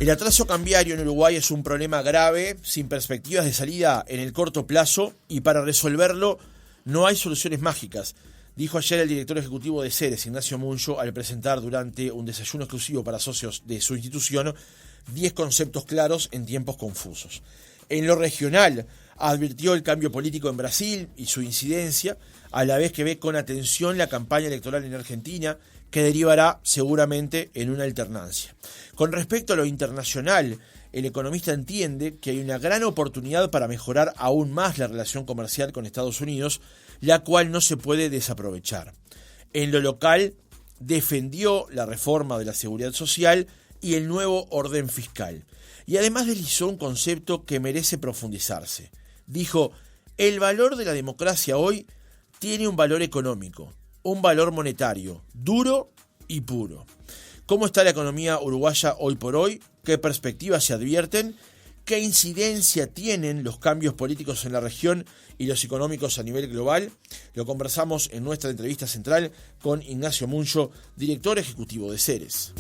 El atraso cambiario en Uruguay es un problema grave, sin perspectivas de salida en el corto plazo, y para resolverlo no hay soluciones mágicas, dijo ayer el director ejecutivo de Ceres, Ignacio Muncho, al presentar durante un desayuno exclusivo para socios de su institución 10 conceptos claros en tiempos confusos. En lo regional, advirtió el cambio político en Brasil y su incidencia, a la vez que ve con atención la campaña electoral en Argentina, que derivará seguramente en una alternancia. Con respecto a lo internacional, el economista entiende que hay una gran oportunidad para mejorar aún más la relación comercial con Estados Unidos, la cual no se puede desaprovechar. En lo local, defendió la reforma de la seguridad social y el nuevo orden fiscal. Y además deslizó un concepto que merece profundizarse. Dijo, el valor de la democracia hoy tiene un valor económico, un valor monetario, duro y puro. ¿Cómo está la economía uruguaya hoy por hoy? ¿Qué perspectivas se advierten? ¿Qué incidencia tienen los cambios políticos en la región y los económicos a nivel global? Lo conversamos en nuestra entrevista central con Ignacio Muncho, director ejecutivo de Ceres.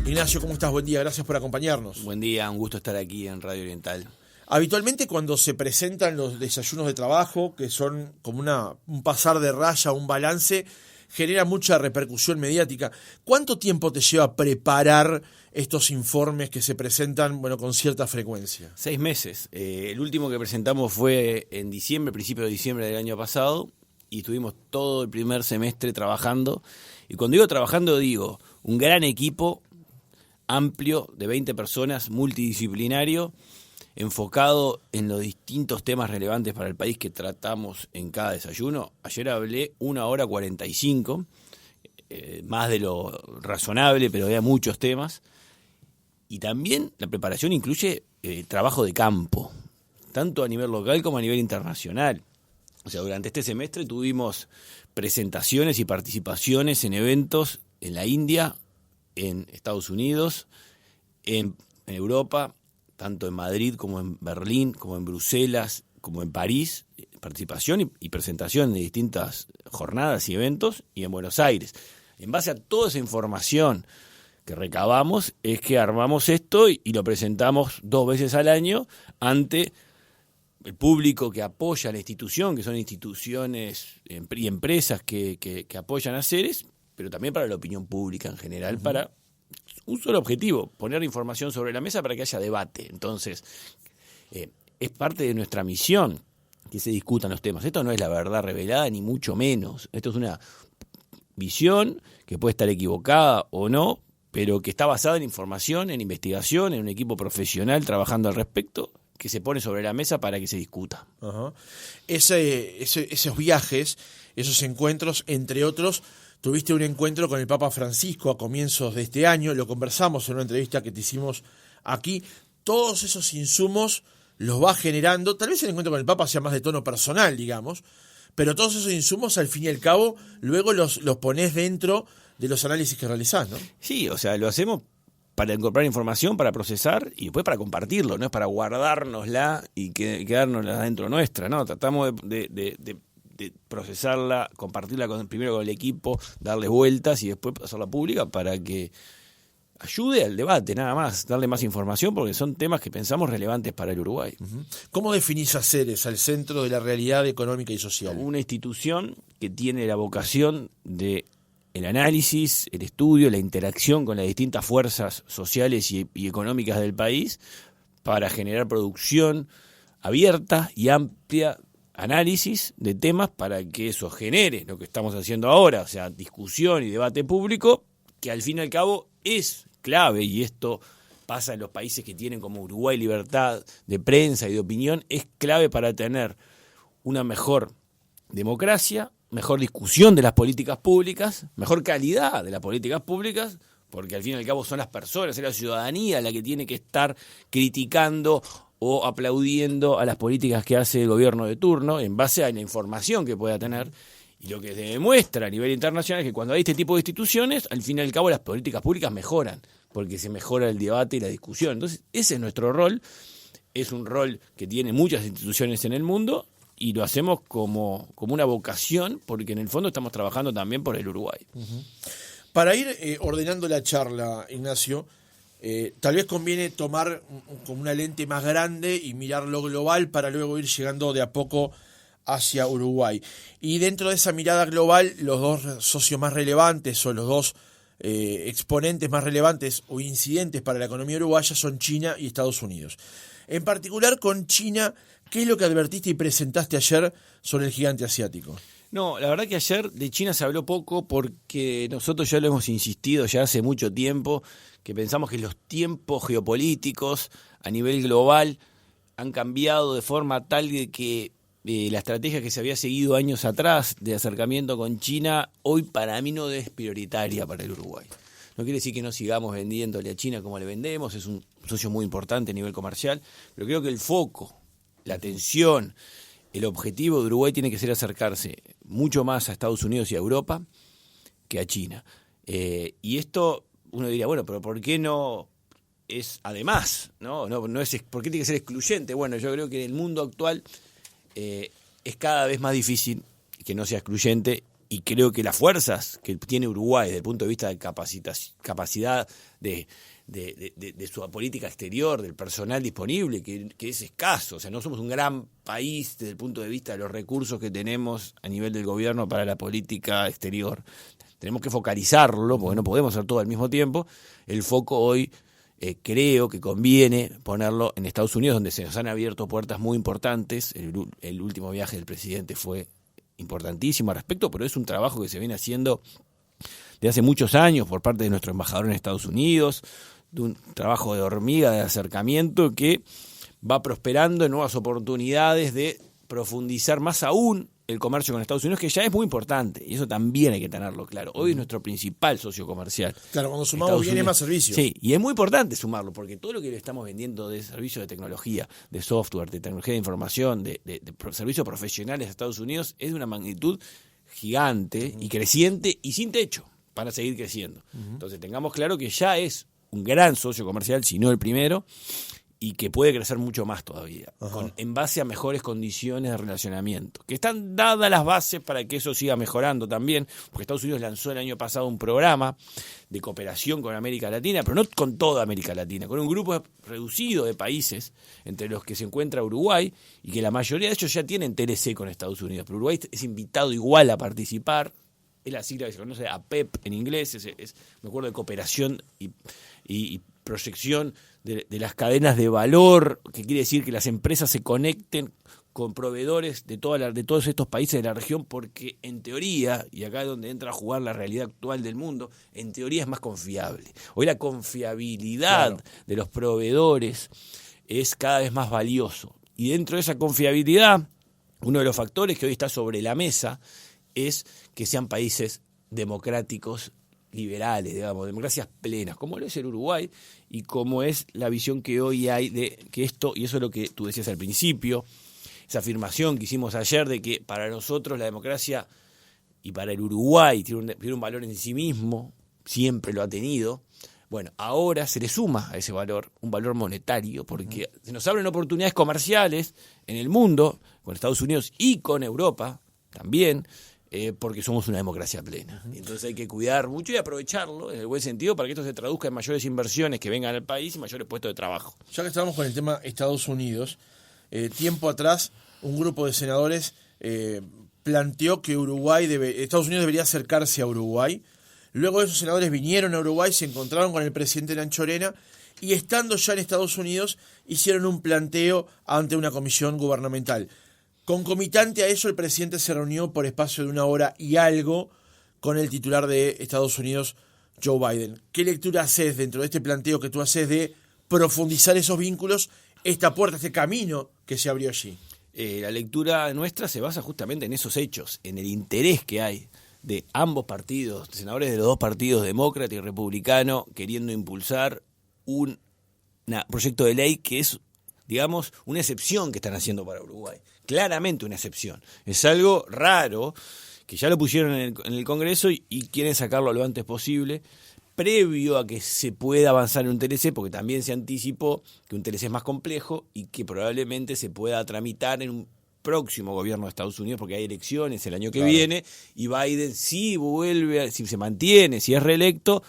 Ignacio, ¿cómo estás? Buen día, gracias por acompañarnos. Buen día, un gusto estar aquí en Radio Oriental. Habitualmente cuando se presentan los desayunos de trabajo, que son como un pasar de raya, un balance, genera mucha repercusión mediática. ¿Cuánto tiempo te lleva preparar estos informes que se presentan, con cierta frecuencia? 6 meses. El último que presentamos fue en diciembre, principio de diciembre del año pasado, y estuvimos todo el primer semestre trabajando. Y cuando digo trabajando, digo un gran equipo amplio de 20 personas, multidisciplinario, enfocado en los distintos temas relevantes para el país que tratamos en cada desayuno. Ayer hablé 1 hora 45, más de lo razonable, pero había muchos temas. Y también la preparación incluye trabajo de campo, tanto a nivel local como a nivel internacional. O sea, durante este semestre tuvimos presentaciones y participaciones en eventos en la India, en Estados Unidos, en Europa, tanto en Madrid como en Berlín, como en Bruselas, como en París, participación y presentación de distintas jornadas y eventos, y en Buenos Aires. En base a toda esa información que recabamos, es que armamos esto y lo presentamos 2 veces al año ante el público que apoya a la institución, que son instituciones y empresas que apoyan a Ceres, pero también para la opinión pública en general, para un solo objetivo, poner información sobre la mesa para que haya debate. Entonces, es parte de nuestra misión que se discutan los temas. Esto no es la verdad revelada, ni mucho menos. Esto es una visión que puede estar equivocada o no, pero que está basada en información, en investigación, en un equipo profesional trabajando al respecto, que se pone sobre la mesa para que se discuta. Ajá. Esos viajes, esos encuentros, entre otros, tuviste un encuentro con el Papa Francisco a comienzos de este año, lo conversamos en una entrevista que te hicimos aquí. Todos esos insumos los vas generando, tal vez el encuentro con el Papa sea más de tono personal, digamos, pero todos esos insumos, al fin y al cabo, luego los ponés dentro de los análisis que realizás, ¿no? Sí, o sea, lo hacemos para incorporar información, para procesar y después para compartirlo, no es para guardárnosla y quedárnosla dentro nuestra, ¿no? Tratamos de procesarla, compartirla primero con el equipo, darle vueltas y después hacerla pública para que ayude al debate, nada más, darle más información, porque son temas que pensamos relevantes para el Uruguay. ¿Cómo definís a Ceres, al centro de la realidad económica y social? Una institución que tiene la vocación de el análisis, el estudio, la interacción con las distintas fuerzas sociales y económicas del país para generar producción abierta y amplia, análisis de temas para que eso genere lo que estamos haciendo ahora, o sea, discusión y debate público, que al fin y al cabo es clave, y esto pasa en los países que tienen como Uruguay libertad de prensa y de opinión, es clave para tener una mejor democracia, mejor discusión de las políticas públicas, mejor calidad de las políticas públicas, porque al fin y al cabo son las personas, es la ciudadanía la que tiene que estar criticando o aplaudiendo a las políticas que hace el gobierno de turno en base a la información que pueda tener. Y lo que se demuestra a nivel internacional es que cuando hay este tipo de instituciones, al fin y al cabo las políticas públicas mejoran, porque se mejora el debate y la discusión. Entonces, ese es nuestro rol, es un rol que tiene muchas instituciones en el mundo, y lo hacemos como una vocación, porque en el fondo estamos trabajando también por el Uruguay. Para ir ordenando la charla, Ignacio, tal vez conviene tomar como una lente más grande y mirar lo global para luego ir llegando de a poco hacia Uruguay. Y dentro de esa mirada global, los dos socios más relevantes o los dos exponentes más relevantes o incidentes para la economía uruguaya son China y Estados Unidos. En particular con China, ¿qué es lo que advertiste y presentaste ayer sobre el gigante asiático? No, la verdad que ayer de China se habló poco porque nosotros ya lo hemos insistido ya hace mucho tiempo, que pensamos que los tiempos geopolíticos a nivel global han cambiado de forma tal de que la estrategia que se había seguido años atrás de acercamiento con China, hoy para mí no es prioritaria para el Uruguay. No quiere decir que no sigamos vendiéndole a China como le vendemos, es un socio muy importante a nivel comercial, pero creo que el foco, la atención, el objetivo de Uruguay tiene que ser acercarse mucho más a Estados Unidos y a Europa que a China. Y esto, uno diría, bueno, pero ¿por qué no es además? No es, ¿por qué tiene que ser excluyente? Bueno, yo creo que en el mundo actual es cada vez más difícil que no sea excluyente, y creo que las fuerzas que tiene Uruguay desde el punto de vista de capacidad de su política exterior, del personal disponible, que es escaso. O sea, no somos un gran país desde el punto de vista de los recursos que tenemos a nivel del gobierno para la política exterior. Tenemos que focalizarlo, porque no podemos hacer todo al mismo tiempo. El foco hoy creo que conviene ponerlo en Estados Unidos, donde se nos han abierto puertas muy importantes. El último viaje del presidente fue importantísimo al respecto, pero es un trabajo que se viene haciendo de hace muchos años por parte de nuestro embajador en Estados Unidos, de un trabajo de hormiga, de acercamiento que va prosperando en nuevas oportunidades de profundizar más aún el comercio con Estados Unidos, que ya es muy importante, y eso también hay que tenerlo claro. Hoy es nuestro principal socio comercial. Claro, cuando sumamos bienes más servicios. Sí, y es muy importante sumarlo, porque todo lo que le estamos vendiendo de servicios de tecnología, de software, de tecnología de información, de servicios profesionales a Estados Unidos, es de una magnitud gigante y creciente y sin techo para seguir creciendo. Entonces tengamos claro que ya es un gran socio comercial, si no el primero, y que puede crecer mucho más todavía, en base a mejores condiciones de relacionamiento, que están dadas las bases para que eso siga mejorando también, porque Estados Unidos lanzó el año pasado un programa de cooperación con América Latina, pero no con toda América Latina, con un grupo reducido de países, entre los que se encuentra Uruguay, y que la mayoría de ellos ya tienen TLC con Estados Unidos, pero Uruguay es invitado igual a participar. Es la sigla que se conoce APEP en inglés, me acuerdo de cooperación y proyección de las cadenas de valor, que quiere decir que las empresas se conecten con proveedores de todos estos países de la región, porque en teoría, y acá es donde entra a jugar la realidad actual del mundo, en teoría es más confiable. Hoy la confiabilidad de los proveedores es cada vez más valioso. Y dentro de esa confiabilidad, uno de los factores que hoy está sobre la mesa es que sean países democráticos, liberales, digamos, democracias plenas, como lo es el Uruguay y como es la visión que hoy hay de que esto, y eso es lo que tú decías al principio, esa afirmación que hicimos ayer de que para nosotros la democracia y para el Uruguay tiene un valor en sí mismo, siempre lo ha tenido. Bueno, ahora se le suma a ese valor un valor monetario, porque se nos abren oportunidades comerciales en el mundo, con Estados Unidos y con Europa también, porque somos una democracia plena. Entonces hay que cuidar mucho y aprovecharlo en el buen sentido para que esto se traduzca en mayores inversiones que vengan al país y mayores puestos de trabajo. Ya que estamos con el tema Estados Unidos, tiempo atrás un grupo de senadores planteó que Estados Unidos debería acercarse a Uruguay. Luego esos senadores vinieron a Uruguay, se encontraron con el presidente Lancho Arena y estando ya en Estados Unidos hicieron un planteo ante una comisión gubernamental. Concomitante a eso, el presidente se reunió por espacio de 1 hora y algo con el titular de Estados Unidos, Joe Biden. ¿Qué lectura haces dentro de este planteo que tú haces de profundizar esos vínculos, esta puerta, este camino que se abrió allí? La lectura nuestra se basa justamente en esos hechos, en el interés que hay de ambos partidos, senadores de los dos partidos, demócrata y republicano, queriendo impulsar un proyecto de ley que es, digamos, una excepción que están haciendo para Uruguay. Claramente una excepción. Es algo raro, que ya lo pusieron en el Congreso y quieren sacarlo lo antes posible, previo a que se pueda avanzar en un TLC, porque también se anticipó que un TLC es más complejo y que probablemente se pueda tramitar en un próximo gobierno de Estados Unidos, porque hay elecciones el año que viene, y Biden si se mantiene, si es reelecto,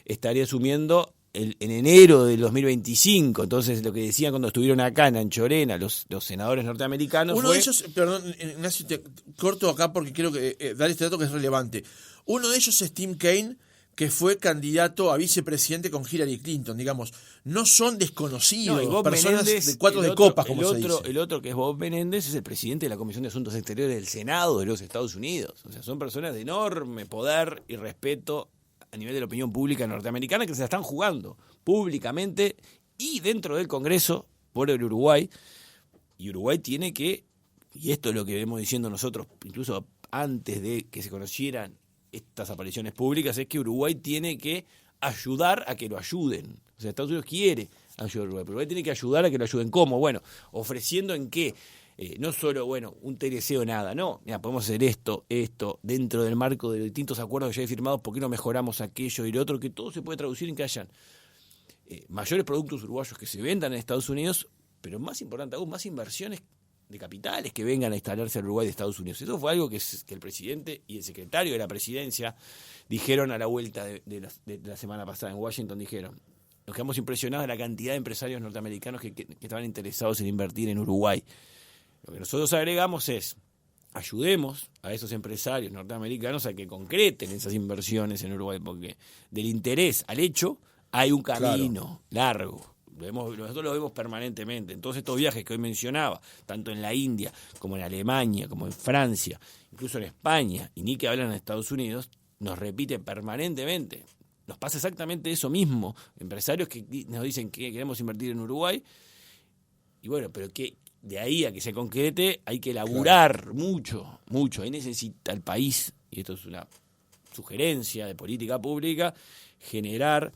estaría asumiendo en enero del 2025. Entonces, lo que decían cuando estuvieron acá en Anchorena los senadores norteamericanos Uno de ellos, perdón, Ignacio, te corto acá porque quiero dar este dato que es relevante. Uno de ellos es Tim Kaine, que fue candidato a vicepresidente con Hillary Clinton, digamos. No son desconocidos, y Bob personas Menéndez, de cuatro de copas, como se dice. El otro que es Bob Menéndez es el presidente de la Comisión de Asuntos Exteriores del Senado de los Estados Unidos. O sea, son personas de enorme poder y respeto a nivel de la opinión pública norteamericana, que se la están jugando públicamente y dentro del Congreso por el Uruguay. Y Uruguay tiene que, y esto es lo que vemos diciendo nosotros, incluso antes de que se conocieran estas apariciones públicas, es que Uruguay tiene que ayudar a que lo ayuden. O sea, Estados Unidos quiere ayudar a Uruguay, pero Uruguay tiene que ayudar a que lo ayuden. ¿Cómo? Bueno, ofreciendo en qué. No solo, un TLC o nada, no. Mira, podemos hacer esto, dentro del marco de los distintos acuerdos que ya hay firmados, ¿por qué no mejoramos aquello y lo otro? Que todo se puede traducir en que hayan mayores productos uruguayos que se vendan en Estados Unidos, pero más importante aún, más inversiones de capitales que vengan a instalarse en Uruguay de Estados Unidos. Eso fue algo que el presidente y el secretario de la presidencia dijeron a la vuelta de la semana pasada en Washington. Dijeron, nos quedamos impresionados de la cantidad de empresarios norteamericanos que estaban interesados en invertir en Uruguay. Lo que nosotros agregamos es, ayudemos a esos empresarios norteamericanos a que concreten esas inversiones en Uruguay, porque del interés al hecho hay un camino largo. Nosotros lo vemos permanentemente en todos estos viajes que hoy mencionaba, tanto en la India como en Alemania, como en Francia, incluso en España, y ni que hablan en Estados Unidos, nos repite permanentemente. Nos pasa exactamente eso mismo. Empresarios que nos dicen que queremos invertir en Uruguay, y bueno, pero que de ahí a que se concrete hay que laburar mucho. Ahí necesita el país, y esto es una sugerencia de política pública, generar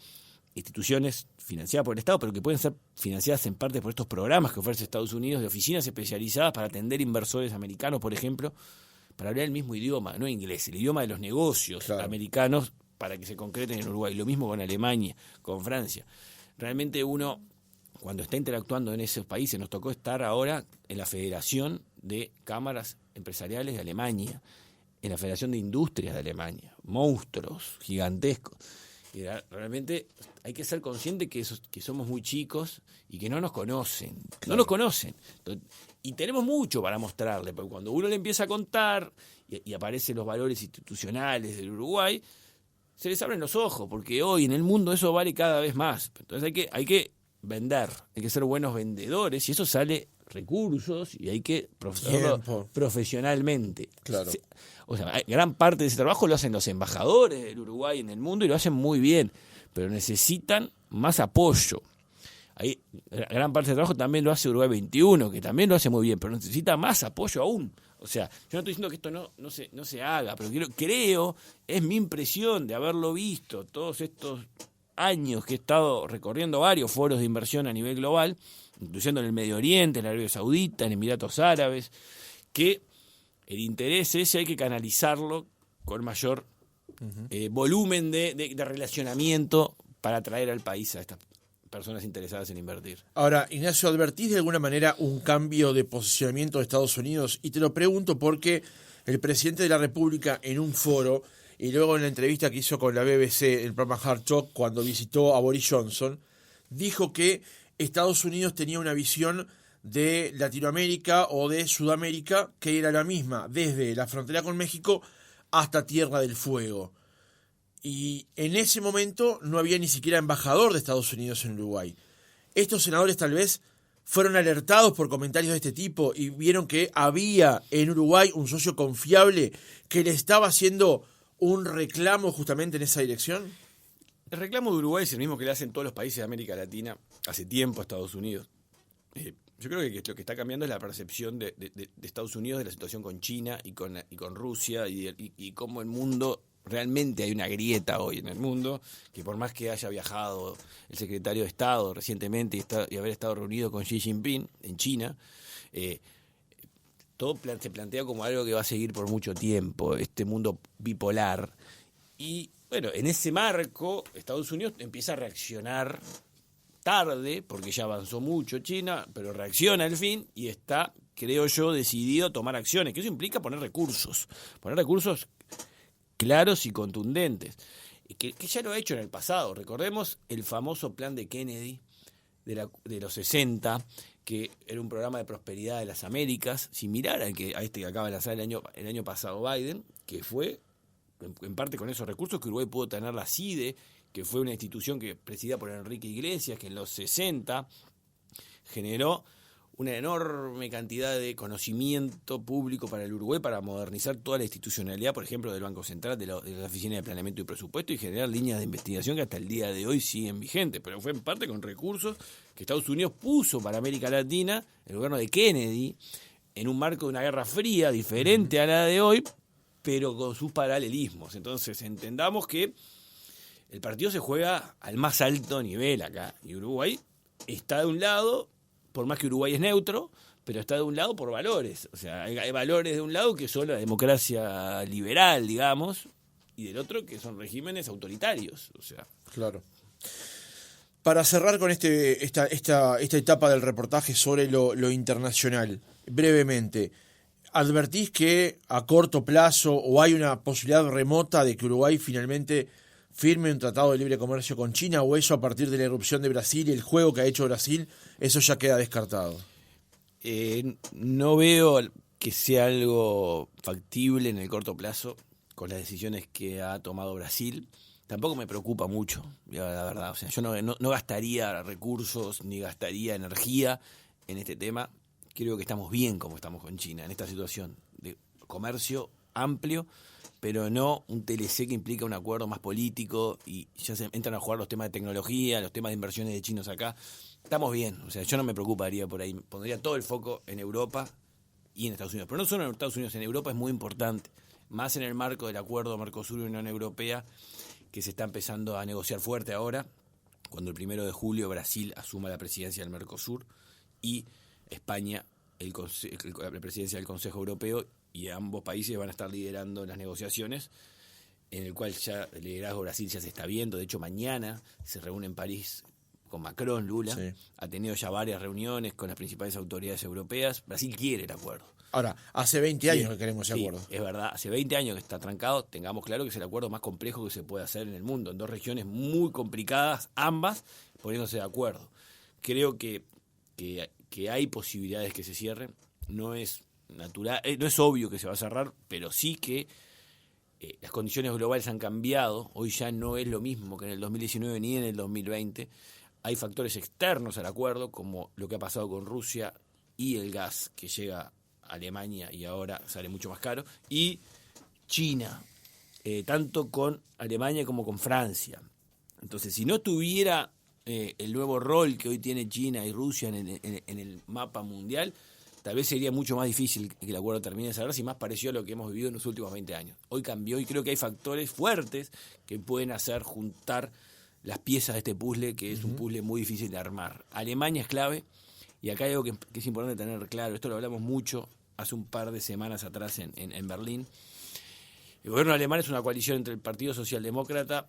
instituciones financiadas por el Estado, pero que pueden ser financiadas en parte por estos programas que ofrece Estados Unidos, de oficinas especializadas para atender inversores americanos, por ejemplo, para hablar el mismo idioma, no inglés, el idioma de los negocios americanos, para que se concreten en Uruguay. Lo mismo con Alemania, con Francia. Realmente uno, cuando está interactuando en esos países, nos tocó estar ahora en la Federación de Cámaras Empresariales de Alemania, en la Federación de Industrias de Alemania, monstruos gigantescos. Y realmente hay que ser consciente que somos muy chicos y que no nos conocen. No nos conocen. Y tenemos mucho para mostrarle, porque cuando uno le empieza a contar y aparecen los valores institucionales del Uruguay, se les abren los ojos, porque hoy en el mundo eso vale cada vez más. Entonces hay que vender, hay que ser buenos vendedores, y eso sale recursos y hay que hacerlo profesionalmente. Claro. O sea, gran parte de ese trabajo lo hacen los embajadores del Uruguay en el mundo y lo hacen muy bien, pero necesitan más apoyo. Ahí, gran parte del trabajo también lo hace Uruguay 21, que también lo hace muy bien, pero necesita más apoyo aún. O sea, yo no estoy diciendo que esto no se haga, pero creo, es mi impresión de haberlo visto todos estos años que he estado recorriendo varios foros de inversión a nivel global, incluyendo en el Medio Oriente, en Arabia Saudita, en Emiratos Árabes, que el interés ese hay que canalizarlo con mayor volumen de relacionamiento para atraer al país a estas personas interesadas en invertir. Ahora, Ignacio, ¿advertís de alguna manera un cambio de posicionamiento de Estados Unidos? Y te lo pregunto porque el presidente de la República en un foro, y luego en la entrevista que hizo con la BBC, el programa Hard Talk, cuando visitó a Boris Johnson, dijo que Estados Unidos tenía una visión de Latinoamérica o de Sudamérica que era la misma, desde la frontera con México hasta Tierra del Fuego. Y en ese momento no había ni siquiera embajador de Estados Unidos en Uruguay. Estos senadores tal vez fueron alertados por comentarios de este tipo y vieron que había en Uruguay un socio confiable que le estaba haciendo un reclamo justamente en esa dirección. El reclamo de Uruguay es el mismo que le hacen todos los países de América Latina hace tiempo a Estados Unidos. Yo creo que lo que está cambiando es la percepción de Estados Unidos de la situación con China y con Rusia y cómo el mundo, realmente hay una grieta hoy en el mundo, que por más que haya viajado el secretario de Estado recientemente y haber estado reunido con Xi Jinping en China, todo se plantea como algo que va a seguir por mucho tiempo, este mundo bipolar. Y bueno, en ese marco, Estados Unidos empieza a reaccionar tarde, porque ya avanzó mucho China, pero reacciona al fin y está creo yo, decidido a tomar acciones, que eso implica poner recursos claros y contundentes, que ya lo ha hecho en el pasado. Recordemos el famoso plan de Kennedy de los 60, que era un programa de prosperidad de las Américas, similar a este que acaba de lanzar el año pasado Biden, que fue en parte con esos recursos que Uruguay pudo tener la CIDE, que fue una institución que presidida por Enrique Iglesias, que en los 60 generó una enorme cantidad de conocimiento público para el Uruguay para modernizar toda la institucionalidad, por ejemplo, del Banco Central, de la Oficina de Planeamiento y Presupuesto, y generar líneas de investigación que hasta el día de hoy siguen vigentes, pero fue en parte con recursos que Estados Unidos puso para América Latina, el gobierno de Kennedy, en un marco de una guerra fría diferente a la de hoy, pero con sus paralelismos. Entonces, entendamos que el partido se juega al más alto nivel acá, y Uruguay está de un lado, por más que Uruguay es neutro, pero está de un lado por valores. O sea, hay valores de un lado que son la democracia liberal, digamos, y del otro que son regímenes autoritarios. O sea, claro. Para cerrar con esta etapa del reportaje sobre lo internacional, brevemente, ¿advertís que a corto plazo o hay una posibilidad remota de que Uruguay finalmente firme un tratado de libre comercio con China, o eso a partir de la irrupción de Brasil y el juego que ha hecho Brasil, eso ya queda descartado? No veo que sea algo factible en el corto plazo con las decisiones que ha tomado Brasil. Tampoco me preocupa mucho, la verdad. O sea, yo no gastaría recursos ni gastaría energía en este tema. Creo que estamos bien como estamos con China, en esta situación de comercio amplio, pero no un TLC que implica un acuerdo más político y ya se entran a jugar los temas de tecnología, los temas de inversiones de chinos acá. Estamos bien, o sea, yo no me preocuparía por ahí, pondría todo el foco en Europa y en Estados Unidos, pero no solo en Estados Unidos, en Europa es muy importante, más en el marco del acuerdo Mercosur y Unión Europea, que se está empezando a negociar fuerte ahora, cuando el 1 de julio Brasil asuma la presidencia del Mercosur y España la presidencia del Consejo Europeo, y ambos países van a estar liderando las negociaciones, en el cual ya el liderazgo de Brasil ya se está viendo. De hecho, mañana se reúne en París con Macron, Lula. Sí. Ha tenido ya varias reuniones con las principales autoridades europeas. Brasil quiere el acuerdo. Ahora, hace 20 años que queremos ese acuerdo. Es verdad, hace 20 años que está trancado. Tengamos claro que es el acuerdo más complejo que se puede hacer en el mundo, en dos regiones muy complicadas, ambas poniéndose de acuerdo. Creo que hay posibilidades que se cierren. No es natural, no es obvio que se va a cerrar, pero sí que las condiciones globales han cambiado. Hoy ya no es lo mismo que en el 2019 ni en el 2020. Hay factores externos al acuerdo, como lo que ha pasado con Rusia y el gas que llega a Alemania y ahora sale mucho más caro, y China, tanto con Alemania como con Francia. Entonces, si no tuviera el nuevo rol que hoy tiene China y Rusia en el mapa mundial, tal vez sería mucho más difícil que el acuerdo termine de cerrarse, y más parecido a lo que hemos vivido en los últimos 20 años. Hoy cambió y creo que hay factores fuertes que pueden hacer juntar las piezas de este puzzle, que es un puzzle muy difícil de armar. Alemania es clave, y acá hay algo que es importante tener claro. Esto lo hablamos mucho hace un par de semanas atrás en Berlín. El gobierno alemán es una coalición entre el Partido Socialdemócrata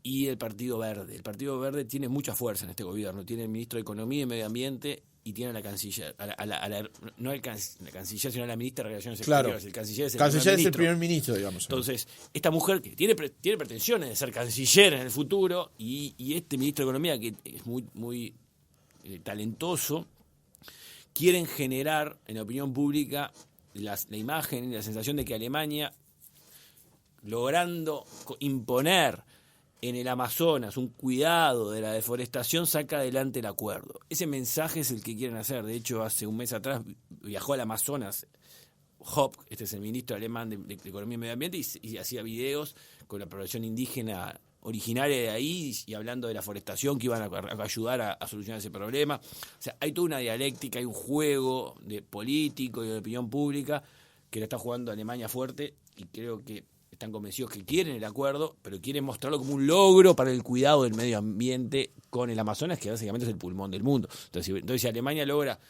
y el Partido Verde. El Partido Verde tiene mucha fuerza en este gobierno. Tiene el ministro de Economía y Medio Ambiente y tiene a la canciller, no la canciller, sino a la ministra de Relaciones Exteriores. Claro. El canciller es el primer ministro, digamos. Entonces, esta mujer que tiene pretensiones de ser canciller en el futuro, y este ministro de Economía, que es muy talentoso, quieren generar en la opinión pública la imagen y la sensación de que Alemania, logrando imponer en el Amazonas un cuidado de la deforestación, saca adelante el acuerdo. Ese mensaje es el que quieren hacer. De hecho, hace un mes atrás viajó al Amazonas Hopp, este es el ministro alemán de Economía y Medio Ambiente, y hacía videos con la población indígena originaria de ahí y hablando de la forestación, que iban a ayudar a solucionar ese problema. O sea, hay toda una dialéctica, hay un juego de político y de opinión pública que lo está jugando Alemania fuerte, y creo que están convencidos que quieren el acuerdo, pero quieren mostrarlo como un logro para el cuidado del medio ambiente con el Amazonas, que básicamente es el pulmón del mundo. Entonces si Alemania logra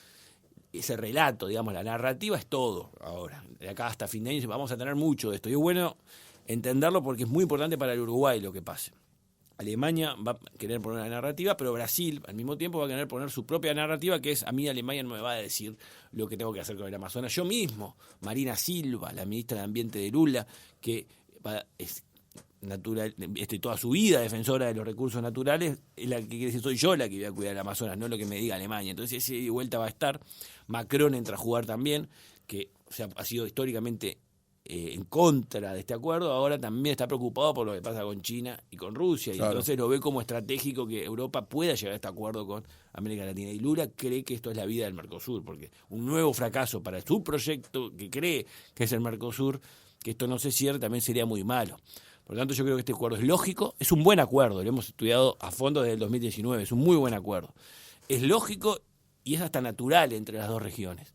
ese relato, digamos, la narrativa es todo ahora. De acá hasta fin de año vamos a tener mucho de esto. Y es bueno entenderlo porque es muy importante para el Uruguay lo que pase. Alemania va a querer poner una narrativa, pero Brasil al mismo tiempo va a querer poner su propia narrativa, que es: a mí Alemania no me va a decir lo que tengo que hacer con el Amazonas. Yo mismo, Marina Silva, la ministra de Ambiente de Lula, que es natural, toda su vida defensora de los recursos naturales, es la que quiere decir: soy yo la que voy a cuidar el Amazonas, no lo que me diga Alemania. Entonces ese ida y vuelta va a estar. Macron entra a jugar también, que ha sido históricamente en contra de este acuerdo, ahora también está preocupado por lo que pasa con China y con Rusia, y entonces lo ve como estratégico que Europa pueda llegar a este acuerdo con América Latina. Y Lula cree que esto es la vida del Mercosur, porque un nuevo fracaso para su proyecto, que cree que es el Mercosur, que esto no se cierre, también sería muy malo. Por lo tanto, yo creo que este acuerdo es lógico, es un buen acuerdo, lo hemos estudiado a fondo desde el 2019, es un muy buen acuerdo. Es lógico y es hasta natural entre las dos regiones.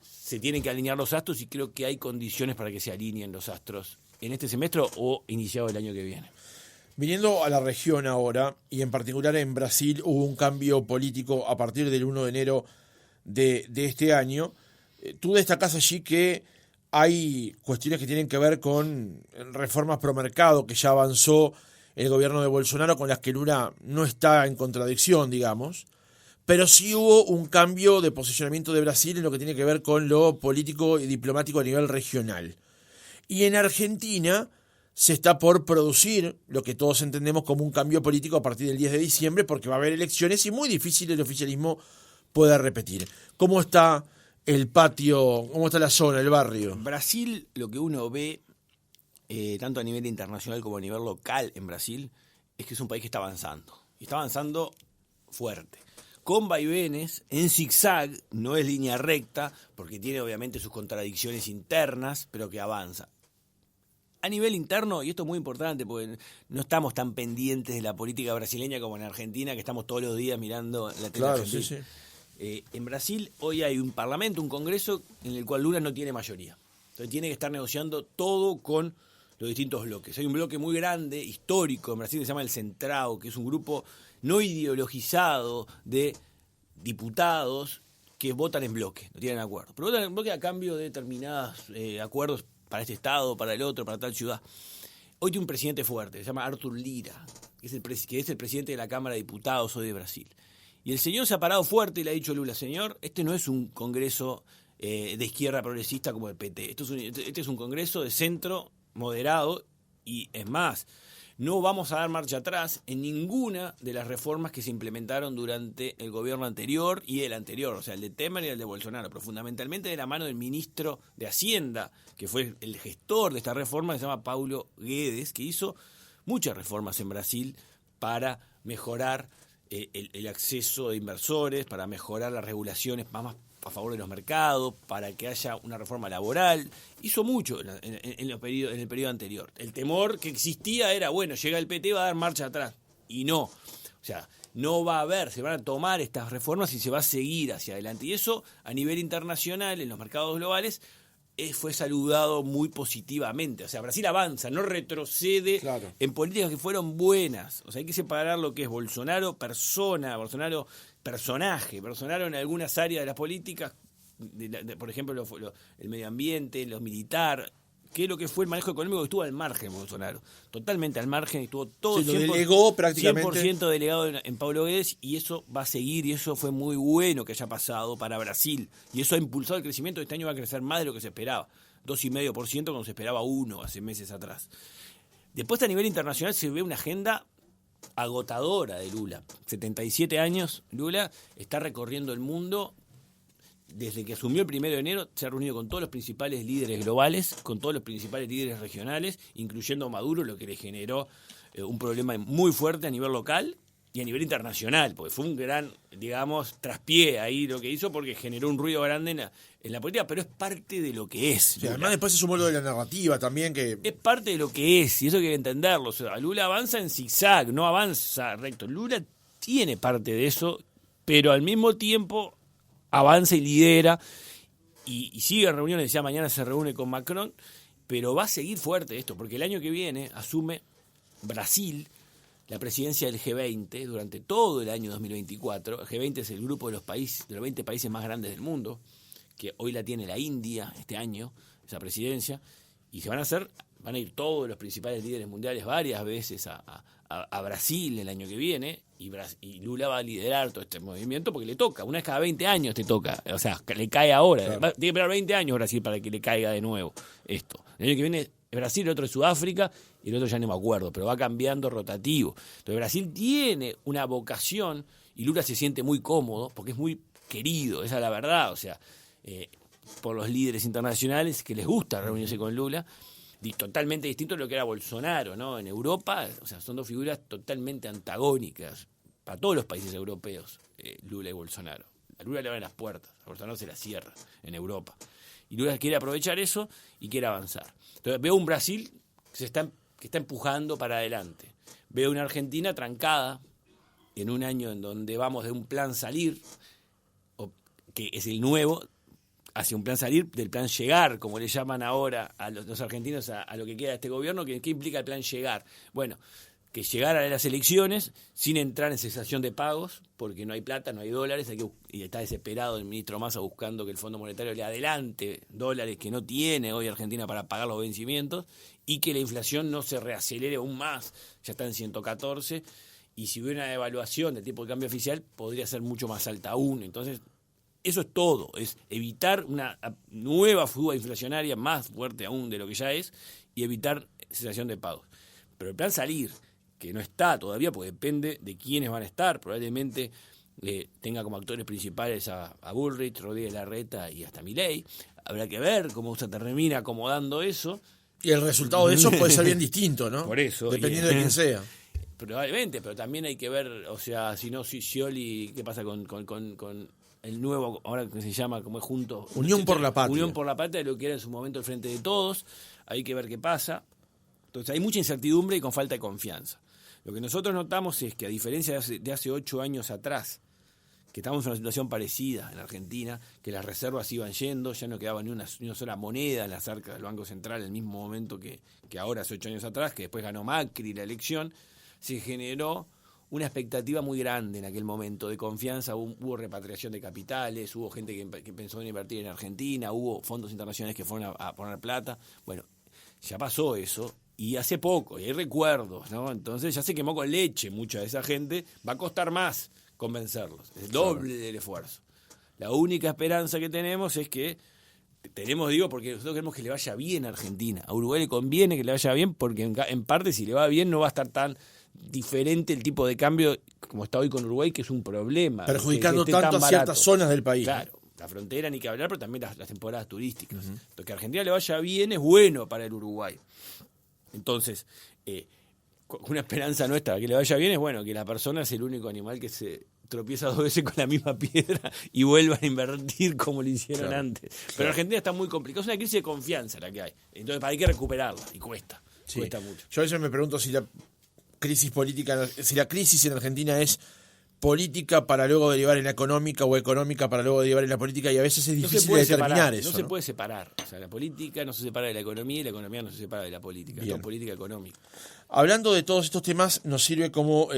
Se tienen que alinear los astros y creo que hay condiciones para que se alineen los astros en este semestre o iniciado el año que viene. Viniendo a la región ahora, y en particular en Brasil, hubo un cambio político a partir del 1 de enero de este año. Tú destacás allí que hay cuestiones que tienen que ver con reformas pro mercado que ya avanzó el gobierno de Bolsonaro, con las que Lula no está en contradicción, digamos. Pero sí hubo un cambio de posicionamiento de Brasil en lo que tiene que ver con lo político y diplomático a nivel regional. Y en Argentina se está por producir lo que todos entendemos como un cambio político a partir del 10 de diciembre, porque va a haber elecciones y muy difícil el oficialismo pueda repetir. ¿Cómo está el patio, cómo está la zona, el barrio? Brasil, lo que uno ve, tanto a nivel internacional como a nivel local en Brasil, es que es un país que está avanzando. Y está avanzando fuerte. Con vaivenes, en zigzag, no es línea recta, porque tiene obviamente sus contradicciones internas, pero que avanza. A nivel interno, y esto es muy importante, porque no estamos tan pendientes de la política brasileña como en Argentina, que estamos todos los días mirando la tele argentina. Sí. En Brasil hoy hay un parlamento, un congreso, en el cual Lula no tiene mayoría. Entonces tiene que estar negociando todo con los distintos bloques. Hay un bloque muy grande, histórico, en Brasil, que se llama el Centrão, que es un grupo no ideologizado de diputados que votan en bloque, no tienen acuerdo. Pero votan en bloque a cambio de determinados acuerdos para este estado, para el otro, para tal ciudad. Hoy tiene un presidente fuerte, se llama Arthur Lira, que es el presidente de la Cámara de Diputados hoy de Brasil. Y el señor se ha parado fuerte y le ha dicho a Lula: señor, este no es un congreso de izquierda progresista como el PT, este es un congreso de centro moderado, y es más, no vamos a dar marcha atrás en ninguna de las reformas que se implementaron durante el gobierno anterior y el anterior, o sea, el de Temer y el de Bolsonaro, pero fundamentalmente de la mano del ministro de Hacienda, que fue el gestor de esta reforma, que se llama Paulo Guedes, que hizo muchas reformas en Brasil para mejorar el acceso de inversores, para mejorar las regulaciones más a favor de los mercados, para que haya una reforma laboral. Hizo mucho en el periodo anterior. El temor que existía era: bueno, llega el PT, va a dar marcha atrás. Y no. O sea, no va a haber, se van a tomar estas reformas y se va a seguir hacia adelante. Y eso, a nivel internacional, en los mercados globales, fue saludado muy positivamente. O sea, Brasil avanza, no retrocede en políticas que fueron buenas. O sea, hay que separar lo que es Bolsonaro persona, Bolsonaro personaje, Bolsonaro en algunas áreas de las políticas, por ejemplo, el medio ambiente, lo militar, que es lo que fue el manejo económico, que estuvo al margen Bolsonaro, totalmente al margen, estuvo todo 100% delegado en Paulo Guedes, y eso va a seguir, y eso fue muy bueno que haya pasado para Brasil, y eso ha impulsado el crecimiento. Este año va a crecer más de lo que se esperaba, 2,5% cuando se esperaba 1 hace meses atrás. Después, a nivel internacional, se ve una agenda agotadora de Lula. 77 años, Lula está recorriendo el mundo. Desde que asumió el 1 de enero, se ha reunido con todos los principales líderes globales, con todos los principales líderes regionales, incluyendo Maduro, lo que le generó un problema muy fuerte a nivel local y a nivel internacional, porque fue un gran, digamos, traspié ahí lo que hizo, porque generó un ruido grande en la política, pero es parte de lo que es. Sí, además después se sumó lo de la narrativa también, que es parte de lo que es, y eso hay que entenderlo. O sea, Lula avanza en zigzag, no avanza recto. Lula tiene parte de eso, pero al mismo tiempo avanza y lidera, y sigue en reuniones. Ya mañana se reúne con Macron, pero va a seguir fuerte esto, porque el año que viene asume Brasil la presidencia del G20 durante todo el año 2024. El G20 es el grupo de los 20 países más grandes del mundo, que hoy la tiene la India este año, esa presidencia, y se van a hacer van a ir todos los principales líderes mundiales varias veces a Brasil el año que viene, y Lula va a liderar todo este movimiento porque le toca, una vez cada 20 años te toca, o sea, le cae ahora, Claro. tiene que esperar 20 años Brasil para que le caiga de nuevo esto. El año que viene es Brasil, el otro es Sudáfrica, y el otro ya no me acuerdo, pero va cambiando rotativo. Entonces Brasil tiene una vocación, y Lula se siente muy cómodo, porque es muy querido, esa es la verdad, o sea, por los líderes internacionales que les gusta reunirse con Lula, totalmente distinto de lo que era Bolsonaro, ¿no? En Europa, o sea, son dos figuras totalmente antagónicas para todos los países europeos, Lula y Bolsonaro. A Lula le abren las puertas, a Bolsonaro se las cierra en Europa. Y Lula quiere aprovechar eso y quiere avanzar. Entonces veo un Brasil que está empujando para adelante. Veo una Argentina trancada en un año en donde vamos de un plan salir, que es el nuevo, hacia un plan salir, del plan llegar, como le llaman ahora a los argentinos a lo que queda de este gobierno. ¿Qué implica el plan llegar? Bueno, que llegar a las elecciones sin entrar en cesación de pagos, porque no hay plata, no hay dólares, y está desesperado el ministro Massa buscando que el Fondo Monetario le adelante dólares que no tiene hoy Argentina para pagar los vencimientos, y que la inflación no se reacelere aún más, ya está en 114, y si hubiera una devaluación del tipo de cambio oficial, podría ser mucho más alta aún. Entonces, eso es todo, es evitar una nueva fuga inflacionaria más fuerte aún de lo que ya es, y evitar cesación de pagos. Pero el plan salir, que no está todavía, porque depende de quiénes van a estar, probablemente tenga como actores principales a Bullrich, Rodríguez Larreta y hasta Milei. Habrá que ver cómo se termina acomodando eso. Y el resultado de eso puede ser bien distinto, ¿no? Por eso. Dependiendo de quién sea. Probablemente, pero también hay que ver, o sea, si no, Scioli, ¿qué pasa con el nuevo, ahora que se llama, como es junto? Unión por la Patria. Unión por la Patria, lo que era en su momento el Frente de Todos. Hay que ver qué pasa. Entonces hay mucha incertidumbre y con falta de confianza. Lo que nosotros notamos es que, a diferencia de hace 8 años atrás, que estamos en una situación parecida en Argentina, que las reservas iban yendo, ya no quedaba ni una sola moneda en las arcas del Banco Central en el mismo momento que ahora, hace 8 años atrás, que después ganó Macri la elección, se generó una expectativa muy grande en aquel momento de confianza. Hubo repatriación de capitales, hubo gente que pensó en invertir en Argentina, hubo fondos internacionales que fueron a poner plata. Bueno, ya pasó eso, y hace poco, y hay recuerdos, ¿no? Entonces ya se quemó con leche mucha de esa gente, va a costar más convencerlos, es el doble del esfuerzo. La única esperanza que tenemos es que, porque nosotros queremos que le vaya bien a Argentina, a Uruguay le conviene que le vaya bien, porque en parte si le va bien no va a estar tan diferente el tipo de cambio como está hoy con Uruguay, que es un problema. Perjudicando que esté tanto tan a ciertas barato. zonas del país. Claro, la frontera ni que hablar, pero también las temporadas turísticas. Entonces, que a Argentina le vaya bien es bueno para el Uruguay. Entonces, una esperanza nuestra que le vaya bien es, bueno, que la persona es el único animal que se tropieza 2 veces con la misma piedra y vuelvan a invertir como lo hicieron antes. Pero Argentina está muy complicada, es una crisis de confianza la que hay. Entonces hay que recuperarla y cuesta mucho. Yo a veces me pregunto si la crisis en Argentina es política para luego derivar en la económica, o económica para luego derivar en la política, y a veces es difícil de determinar eso. No se puede separar. O sea, la política no se separa de la economía, y la economía no se separa de la política. Esto es política económica. Hablando de todos estos temas, nos sirve como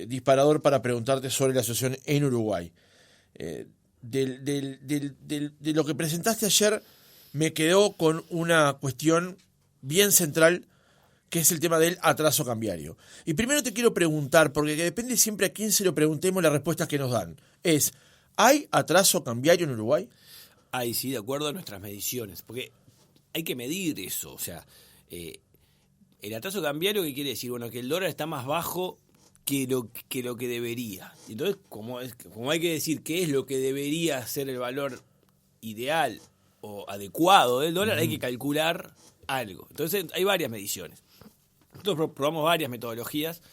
disparador para preguntarte sobre la situación en Uruguay. De lo que presentaste ayer, me quedó con una cuestión bien central, que es el tema del atraso cambiario. Y primero te quiero preguntar, porque depende siempre a quién se lo preguntemos, las respuestas que nos dan. ¿Hay atraso cambiario en Uruguay? Sí, de acuerdo a nuestras mediciones, porque hay que medir eso. O sea, el atraso cambiario, ¿qué quiere decir? Bueno, que el dólar está más bajo que lo que debería. Entonces, como hay que decir qué es lo que debería ser el valor ideal o adecuado del dólar, hay que calcular algo. Entonces, hay varias mediciones. Nosotros probamos varias metodologías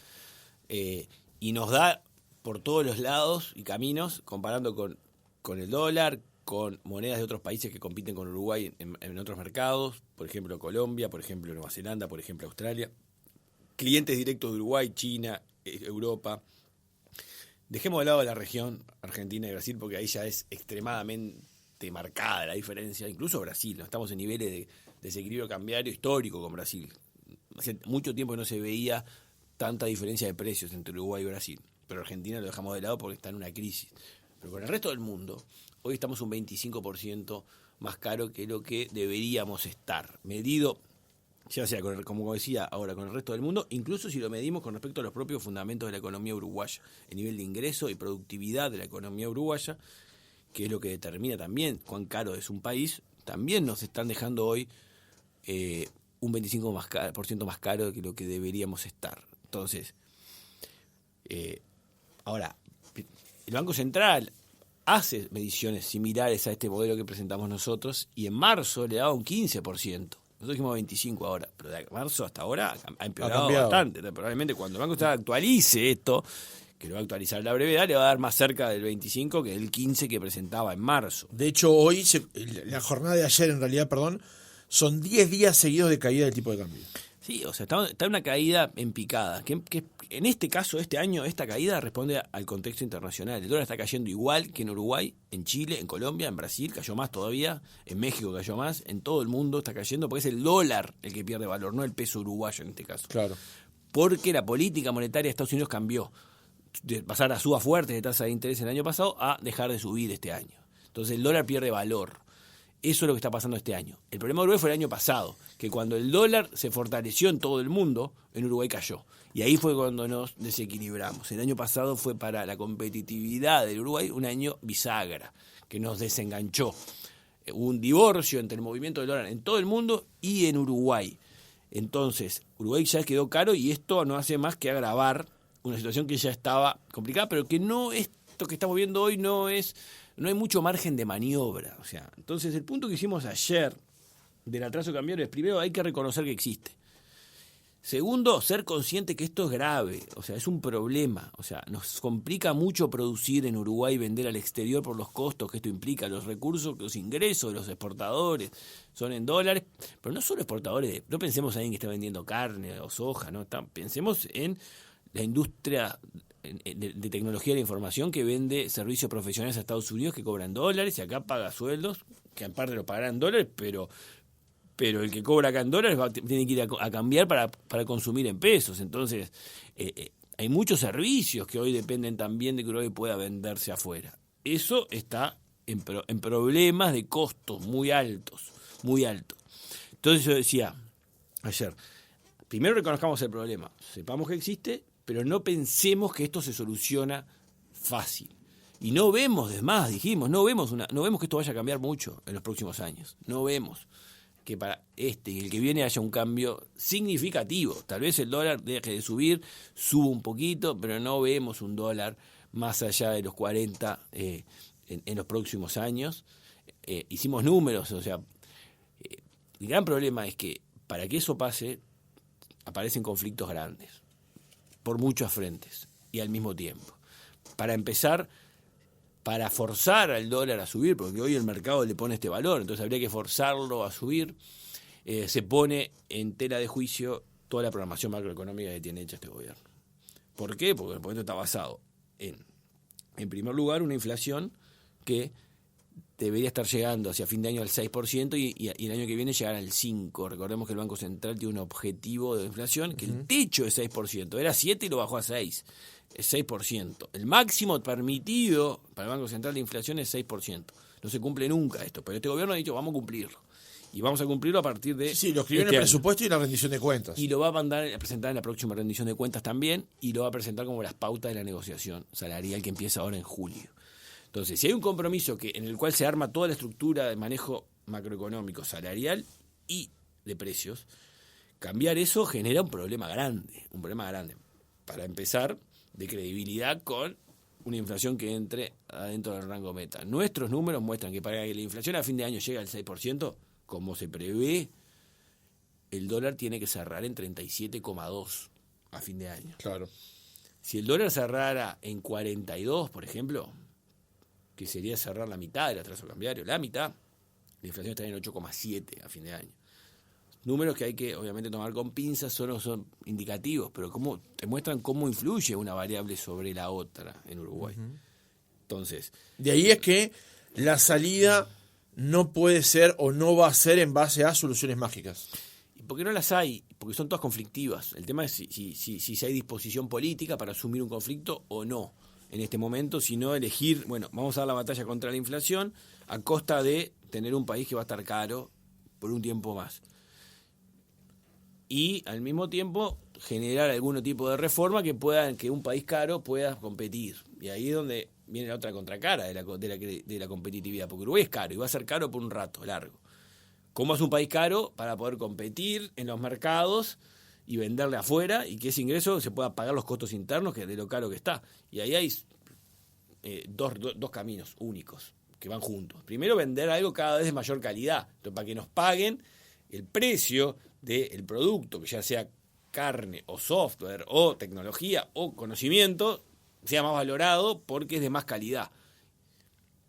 y nos da por todos los lados y caminos, comparando con el dólar, con monedas de otros países que compiten con Uruguay en otros mercados, por ejemplo Colombia, por ejemplo Nueva Zelanda, por ejemplo Australia, clientes directos de Uruguay, China, Europa. Dejemos de lado la región Argentina y Brasil, porque ahí ya es extremadamente marcada la diferencia, incluso Brasil, ¿no? Estamos en niveles de desequilibrio cambiario histórico con Brasil. Hace mucho tiempo que no se veía tanta diferencia de precios entre Uruguay y Brasil, pero Argentina lo dejamos de lado porque está en una crisis. Pero con el resto del mundo, hoy estamos un 25% más caro que lo que deberíamos estar, medido ya sea, como decía ahora, con el resto del mundo, incluso si lo medimos con respecto a los propios fundamentos de la economía uruguaya, el nivel de ingreso y productividad de la economía uruguaya, que es lo que determina también cuán caro es un país, también nos están dejando hoy un 25% más caro que lo que deberíamos estar. Entonces, ahora, el Banco Central hace mediciones similares a este modelo que presentamos nosotros y en marzo le daba un 15%. Nosotros dijimos 25 ahora, pero de marzo hasta ahora ha empeorado bastante. Probablemente cuando el Banco Central actualice esto, que lo va a actualizar a la brevedad, le va a dar más cerca del 25 que del 15 que presentaba en marzo. De hecho, hoy, la jornada de ayer en realidad, son 10 días seguidos de caída del tipo de cambio. Sí, o sea, está una caída en picada. Que en este caso, este año, esta caída responde al contexto internacional. El dólar está cayendo igual que en Uruguay, en Chile, en Colombia, en Brasil, cayó más todavía, en México cayó más, en todo el mundo está cayendo, porque es el dólar el que pierde valor, no el peso uruguayo en este caso. Claro. Porque la política monetaria de Estados Unidos cambió. De pasar a suba fuerte de tasa de interés el año pasado a dejar de subir este año. Entonces el dólar pierde valor. Eso es lo que está pasando este año. El problema de Uruguay fue el año pasado, que cuando el dólar se fortaleció en todo el mundo, en Uruguay cayó. Y ahí fue cuando nos desequilibramos. El año pasado fue para la competitividad del Uruguay un año bisagra, que nos desenganchó. Hubo un divorcio entre el movimiento del dólar en todo el mundo y en Uruguay. Entonces, Uruguay ya quedó caro y esto no hace más que agravar una situación que ya estaba complicada, pero que no, esto que estamos viendo hoy no hay mucho margen de maniobra. O sea, entonces el punto que hicimos ayer del atraso cambiario es, primero, hay que reconocer que existe. Segundo, ser consciente que esto es grave, o sea, es un problema. O sea, nos complica mucho producir en Uruguay y vender al exterior por los costos que esto implica, los recursos, los ingresos de los exportadores son en dólares, pero no solo exportadores, no pensemos en alguien que está vendiendo carne o soja, ¿no? Pensemos en la industria de tecnología de la información que vende servicios profesionales a Estados Unidos que cobran dólares y acá paga sueldos, que en parte lo pagarán en dólares, pero el que cobra acá en dólares tiene que ir a cambiar para consumir en pesos. Entonces, hay muchos servicios que hoy dependen también de que Uruguay pueda venderse afuera. Eso está en problemas de costos muy altos, muy altos. Entonces yo decía ayer, primero reconozcamos el problema, sepamos que existe, pero no pensemos que esto se soluciona fácil. Y no vemos, dijimos, no vemos que esto vaya a cambiar mucho en los próximos años. No vemos que para este y el que viene haya un cambio significativo. Tal vez el dólar deje de subir, suba un poquito, pero no vemos un dólar más allá de los 40 en los próximos años. Hicimos números, o sea, el gran problema es que para que eso pase, aparecen conflictos grandes, por muchos frentes y al mismo tiempo. Para empezar, para forzar al dólar a subir, porque hoy el mercado le pone este valor, entonces habría que forzarlo a subir, se pone en tela de juicio toda la programación macroeconómica que tiene hecha este gobierno. ¿Por qué? Porque el proyecto está basado en primer lugar, una inflación que debería estar llegando hacia fin de año al 6% y el año que viene llegar al 5%. Recordemos que el Banco Central tiene un objetivo de inflación, que el techo es 6%, era 7% y lo bajó a 6%. Es 6%. El máximo permitido para el Banco Central de inflación es 6%. No se cumple nunca esto, pero este gobierno ha dicho vamos a cumplirlo. Y vamos a cumplirlo a partir de... Sí, lo escribió en el presupuesto y la rendición de cuentas. Y lo va a presentar en la próxima rendición de cuentas también, y lo va a presentar como las pautas de la negociación salarial que empieza ahora en julio. Entonces, si hay un compromiso en el cual se arma toda la estructura de manejo macroeconómico, salarial y de precios, cambiar eso genera un problema grande. Para empezar, de credibilidad con una inflación que entre adentro del rango meta. Nuestros números muestran que para que la inflación a fin de año llegue al 6%, como se prevé, el dólar tiene que cerrar en 37,2 a fin de año. Claro. Si el dólar cerrara en 42, por ejemplo, que sería cerrar la mitad del atraso cambiario, la mitad, la inflación estaría en 8,7 a fin de año. Números que hay que, obviamente, tomar con pinzas, solo son indicativos, pero te muestran cómo influye una variable sobre la otra en Uruguay. Entonces, de ahí es que la salida no puede ser o no va a ser en base a soluciones mágicas. ¿Y por qué no las hay? Porque son todas conflictivas. El tema es si hay disposición política para asumir un conflicto o no en este momento, sino elegir, vamos a dar la batalla contra la inflación a costa de tener un país que va a estar caro por un tiempo más. y al mismo tiempo generar algún tipo de reforma que un país caro pueda competir. Y ahí es donde viene la otra contracara de la competitividad, porque Uruguay es caro y va a ser caro por un rato largo. ¿Cómo es un país caro para poder competir en los mercados y venderle afuera y que ese ingreso se pueda pagar los costos internos que de lo caro que está? Y ahí hay dos caminos únicos que van juntos. Primero, vender algo cada vez de mayor calidad, entonces, para que nos paguen el precio del producto, que ya sea carne o software o tecnología o conocimiento, sea más valorado porque es de más calidad.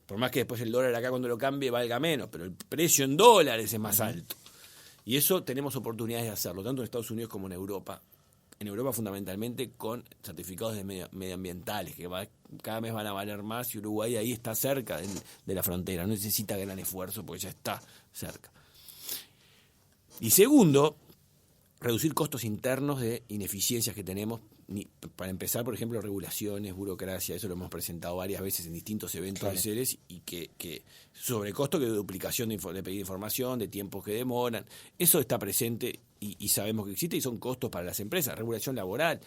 Por más que después el dólar acá cuando lo cambie valga menos, pero el precio en dólares es más alto. Y eso tenemos oportunidades de hacerlo, tanto en Estados Unidos como en Europa. En Europa fundamentalmente con certificados medioambientales, que cada mes van a valer más, y Uruguay ahí está cerca de la frontera, no necesita gran esfuerzo porque ya está cerca. Y segundo, reducir costos internos de ineficiencias que tenemos. Para empezar, por ejemplo, regulaciones, burocracia, eso lo hemos presentado varias veces en distintos eventos de Ceres, y que sobrecosto, que de duplicación de pedir información, de tiempos que demoran, eso está presente y sabemos que existe y son costos para las empresas. Regulación laboral,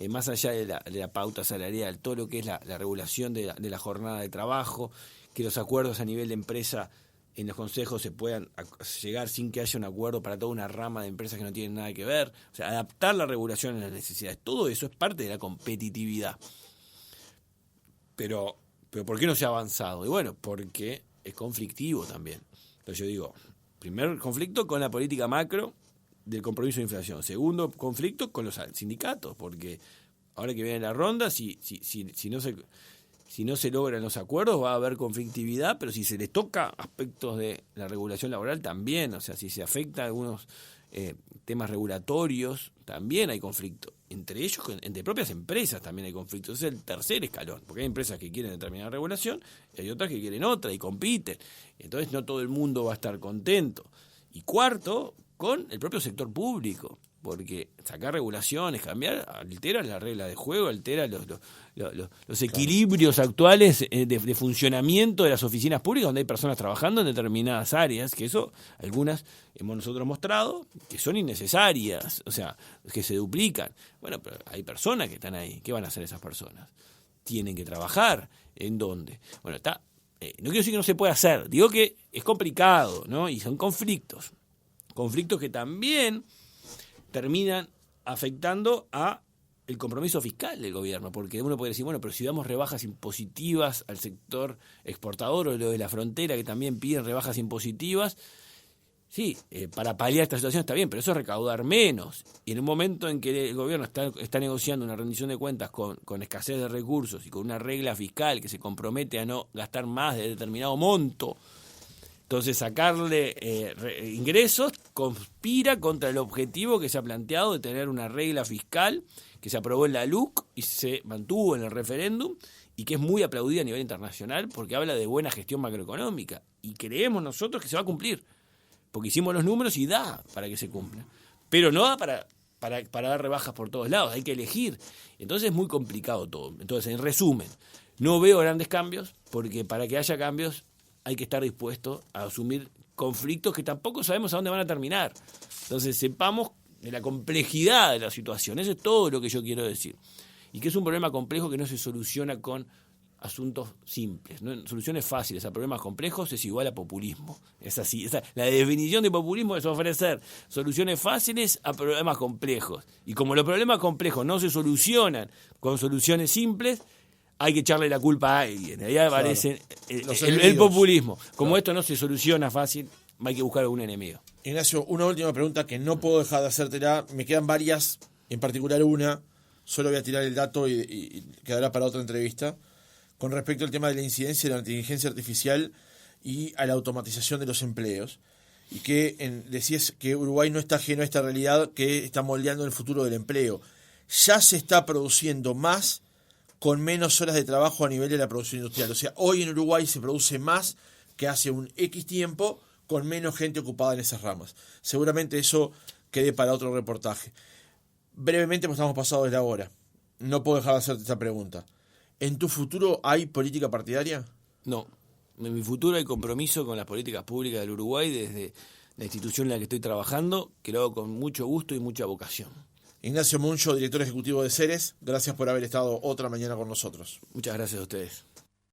más allá de la pauta salarial, todo lo que es la regulación de la jornada de trabajo, que los acuerdos a nivel de empresa en los consejos se puedan llegar sin que haya un acuerdo para toda una rama de empresas que no tienen nada que ver. O sea, adaptar la regulación a las necesidades. Todo eso es parte de la competitividad. Pero ¿por qué no se ha avanzado? Y bueno, porque es conflictivo también. Entonces yo digo, primer conflicto con la política macro del compromiso de inflación. Segundo conflicto con los sindicatos, porque ahora que viene la ronda, si no se logran los acuerdos va a haber conflictividad, pero si se les toca aspectos de la regulación laboral también, o sea, si se afecta algunos temas regulatorios, también hay conflicto. Entre ellos, entre propias empresas también hay conflicto. Ese es el tercer escalón, porque hay empresas que quieren determinada regulación y hay otras que quieren otra y compiten. Entonces no todo el mundo va a estar contento. Y cuarto, con el propio sector público, porque sacar regulaciones, cambiar, altera la regla de juego, altera los equilibrios actuales de funcionamiento de las oficinas públicas, donde hay personas trabajando en determinadas áreas, que eso algunas hemos nosotros mostrado que son innecesarias, o sea, que se duplican. Bueno, pero hay personas que están ahí. ¿Qué van a hacer esas personas? Tienen que trabajar. ¿En dónde? Bueno, no quiero decir que no se puede hacer, digo que es complicado, ¿no? Y son conflictos que también terminan afectando a el compromiso fiscal del gobierno, porque uno puede decir, bueno, pero si damos rebajas impositivas al sector exportador o lo de la frontera, que también piden rebajas impositivas, sí, para paliar esta situación está bien, pero eso es recaudar menos. Y en un momento en que el gobierno está negociando una rendición de cuentas con escasez de recursos y con una regla fiscal que se compromete a no gastar más de determinado monto, entonces sacarle ingresos conspira contra el objetivo que se ha planteado de tener una regla fiscal que se aprobó en la LUC y se mantuvo en el referéndum y que es muy aplaudida a nivel internacional porque habla de buena gestión macroeconómica. Y creemos nosotros que se va a cumplir, porque hicimos los números y da para que se cumpla. Pero no da para dar rebajas por todos lados, hay que elegir. Entonces es muy complicado todo. Entonces, en resumen, no veo grandes cambios, porque para que haya cambios hay que estar dispuesto a asumir conflictos que tampoco sabemos a dónde van a terminar. Entonces sepamos de la complejidad de la situación. Eso es todo lo que yo quiero decir. Y que es un problema complejo que no se soluciona con asuntos simples, ¿no? Soluciones fáciles a problemas complejos es igual a populismo. Es así. La definición de populismo es ofrecer soluciones fáciles a problemas complejos. Y como los problemas complejos no se solucionan con soluciones simples, hay que echarle la culpa a alguien. Ahí aparece el populismo. Como esto no se soluciona fácil, hay que buscar algún enemigo. Ignacio, una última pregunta que no puedo dejar de hacértela. Me quedan varias, en particular una. Solo voy a tirar el dato y quedará para otra entrevista. Con respecto al tema de la incidencia de la inteligencia artificial y a la automatización de los empleos. Y que decías que Uruguay no está ajeno a esta realidad que está moldeando el futuro del empleo. Ya se está produciendo más con menos horas de trabajo a nivel de la producción industrial. O sea, hoy en Uruguay se produce más que hace un X tiempo con menos gente ocupada en esas ramas. Seguramente eso quede para otro reportaje. Brevemente, pues estamos pasados de la hora. No puedo dejar de hacerte esta pregunta. ¿En tu futuro hay política partidaria? No. En mi futuro hay compromiso con las políticas públicas del Uruguay desde la institución en la que estoy trabajando, que lo hago con mucho gusto y mucha vocación. Ignacio Muncho, director ejecutivo de Ceres, gracias por haber estado otra mañana con nosotros. Muchas gracias a ustedes.